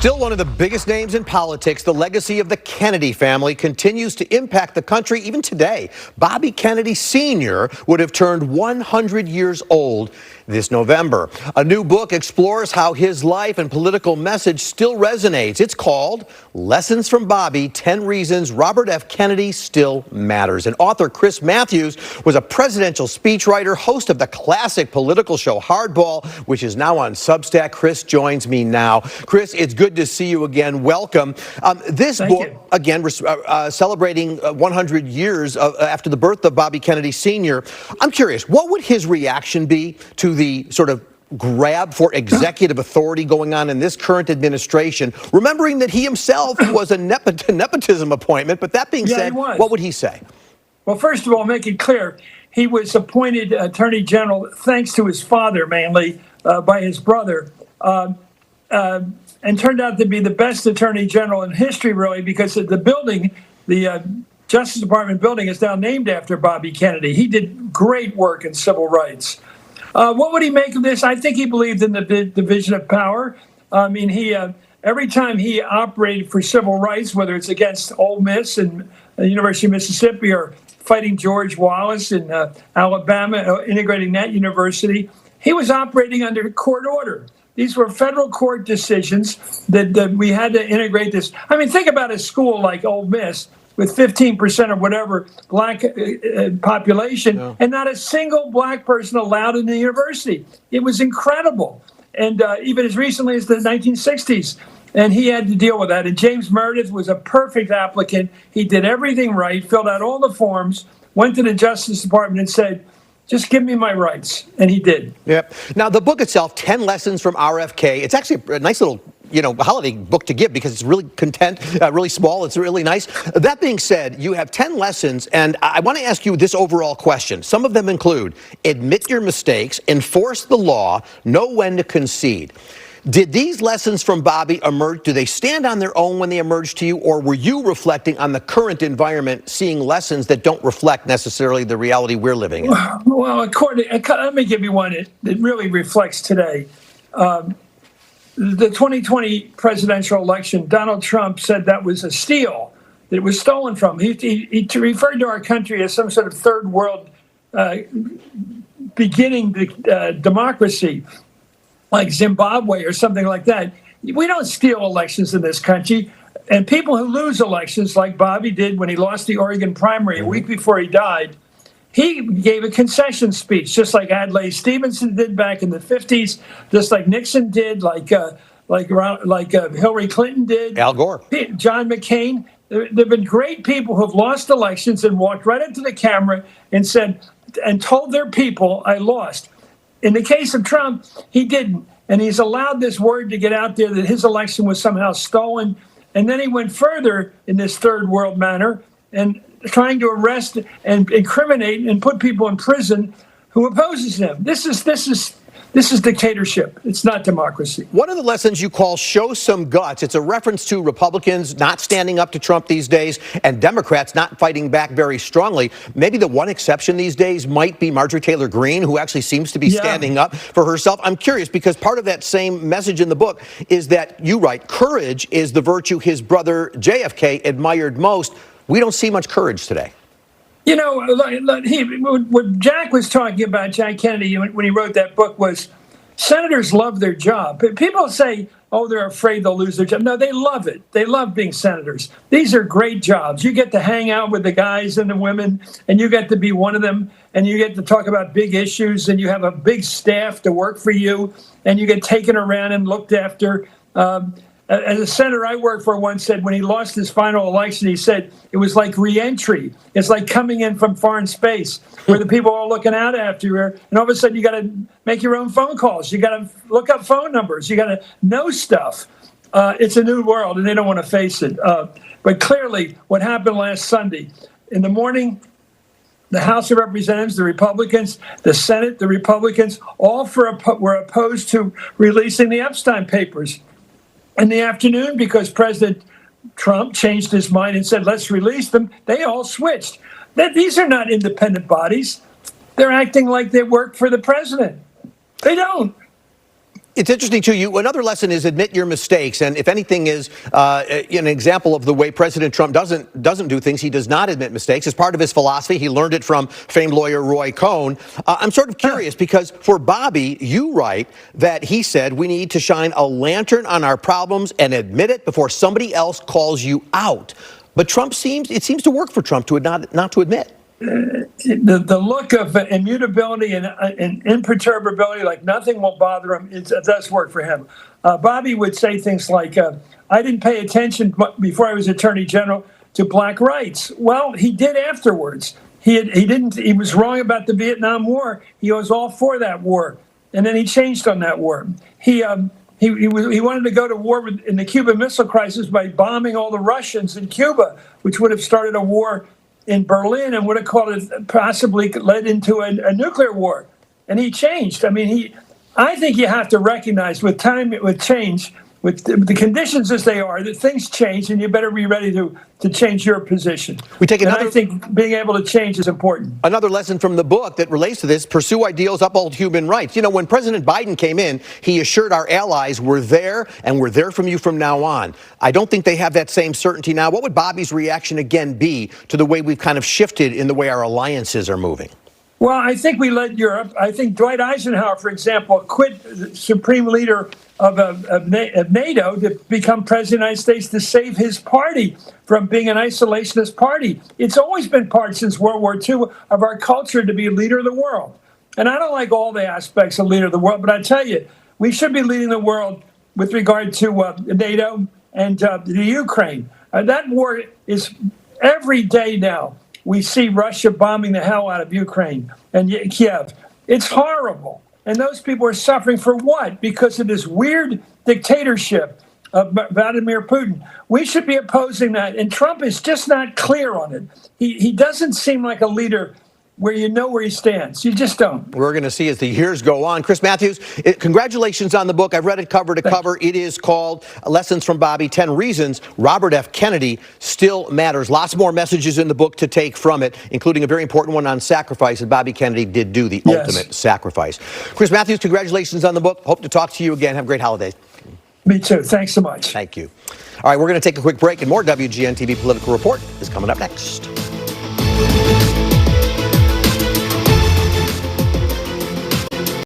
Still one of the biggest names in politics, the legacy of the Kennedy family continues to impact the country even today. Bobby Kennedy Sr. would have turned 100 years old this November. A new book explores how his life and political message still resonates. It's called Lessons from Bobby, 10 Reasons Robert F. Kennedy Still Matters. And author Chris Matthews was a presidential speechwriter, host of the classic political show Hardball, which is now on Substack. Chris joins me now. Chris, it's good to see you again. Welcome. This book, again, celebrating 100 years after the birth of Bobby Kennedy Sr. I'm curious, what would his reaction be to the sort of grab for executive authority going on in this current administration, remembering that he himself was a nepotism appointment? But that being said, what would he say? Well, first of all, make it clear, he was appointed Attorney General thanks to his father, mainly, by his brother, and turned out to be the best Attorney General in history, really, because the building, the Justice Department building, is now named after Bobby Kennedy. He did great work in civil rights. What would he make of this? I think he believed in the division of power. I mean, every time he operated for civil rights, whether it's against Ole Miss and the University of Mississippi or fighting George Wallace in Alabama, integrating that university, he was operating under court order. These were federal court decisions that we had to integrate this. I mean, think about a school like Ole Miss with 15% or whatever black population, and not a single black person allowed in the university. It was incredible. And even as recently as the 1960s, and he had to deal with that. And James Meredith was a perfect applicant. He did everything right, filled out all the forms, went to the Justice Department and said, just give me my rights. And he did. Yep. Now, the book itself, 10 Lessons from RFK, it's actually a nice little holiday book to give because it's really really small. It's really nice. That being said, you have 10 lessons, and I want to ask you this overall question. Some of them include admit your mistakes, enforce the law, know when to concede. Did these lessons from Bobby emerge? Do they stand on their own when they emerged to you, or were you reflecting on the current environment, seeing lessons that don't reflect necessarily the reality we're living in? Well, let me give you one that really reflects today. The 2020 presidential election, Donald Trump said that was a steal, that it was stolen from. He referred to our country as some sort of third world beginning democracy, like Zimbabwe or something like that. We don't steal elections in this country. And people who lose elections, like Bobby did when he lost the Oregon primary a week before he died, he gave a concession speech, just like Adlai Stevenson did back in the 50s, just like Nixon did, like Hillary Clinton did. Al Gore. John McCain. There have been great people who have lost elections and walked right into the camera and said, and told their people, I lost. In the case of Trump, he didn't. And he's allowed this word to get out there that his election was somehow stolen. And then he went further in this third world manner and trying to arrest and incriminate and put people in prison who opposes him. This is dictatorship. It's not democracy. One of the lessons you call show some guts. It's a reference to Republicans not standing up to Trump these days and Democrats not fighting back very strongly. Maybe the one exception these days might be Marjorie Taylor Greene, who actually seems to be standing up for herself. I'm curious because part of that same message in the book is that you write courage is the virtue his brother JFK admired most. We don't see much courage today. You know, what Jack was talking about, Jack Kennedy, when he wrote that book, was senators love their job. People say, oh, they're afraid they'll lose their job. No, they love it. They love being senators. These are great jobs. You get to hang out with the guys and the women, and you get to be one of them, and you get to talk about big issues, and you have a big staff to work for you, and you get taken around and looked after. As a senator I worked for once said when he lost his final election, he said it was like re-entry. It's like coming in from foreign space where the people are all looking out after you. And all of a sudden you got to make your own phone calls. You got to look up phone numbers. You got to know stuff. It's a new world and they don't want to face it. But clearly what happened last Sunday in the morning, the House of Representatives, the Republicans, the Senate, the Republicans, all were opposed to releasing the Epstein papers. In the afternoon, because President Trump changed his mind and said, let's release them, they all switched. These are not independent bodies. They're acting like they work for the president. They don't. It's interesting, too. Another lesson is admit your mistakes. And if anything is an example of the way President Trump doesn't do things, he does not admit mistakes. It's part of his philosophy. He learned it from famed lawyer Roy Cohn. I'm sort of curious because for Bobby, you write that he said we need to shine a lantern on our problems and admit it before somebody else calls you out. But it seems to work for Trump to not to admit. The look of immutability and imperturbability, like nothing will bother him, it does work for him. Bobby would say things like, I didn't pay attention before I was Attorney General to black rights. Well, he did afterwards. He was wrong about the Vietnam War. He was all for that war. And then he changed on that war. He wanted to go to war in the Cuban Missile Crisis by bombing all the Russians in Cuba, which would have started a war in Berlin and would have possibly led into a nuclear war. And he changed. I think you have to recognize with time, with change, with the conditions as they are, that things change, and you better be ready to change your position. I think being able to change is important. Another lesson from the book that relates to this: pursue ideals, uphold human rights. You know, when President Biden came in, he assured our allies we're there and we're there from you from now on. I don't think they have that same certainty now. What would Bobby's reaction again be to the way we've kind of shifted in the way our alliances are moving? Well, I think we led Europe. I think Dwight Eisenhower, for example, quit the supreme leader of NATO to become president of the United States to save his party from being an isolationist party. It's always been part since World War II of our culture to be a leader of the world. And I don't like all the aspects of leader of the world, but I tell you, we should be leading the world with regard to NATO and the Ukraine. That war is every day now. We see Russia bombing the hell out of Ukraine and Kiev. It's horrible. And those people are suffering for what? Because of this weird dictatorship of Vladimir Putin. We should be opposing that. And Trump is just not clear on it. He doesn't seem like a leader where you know where he stands. You just don't. We're going to see as the years go on. Chris Matthews, congratulations on the book. I've read it cover to cover. It is called Lessons from Bobby, 10 Reasons Robert F. Kennedy Still Matters. Lots more messages in the book to take from it, including a very important one on sacrifice. And Bobby Kennedy did do the ultimate sacrifice. Chris Matthews, congratulations on the book. Hope to talk to you again. Have a great holiday. Me too. Thanks so much. Thank you. All right, we're going to take a quick break, and more WGN TV Political Report is coming up next.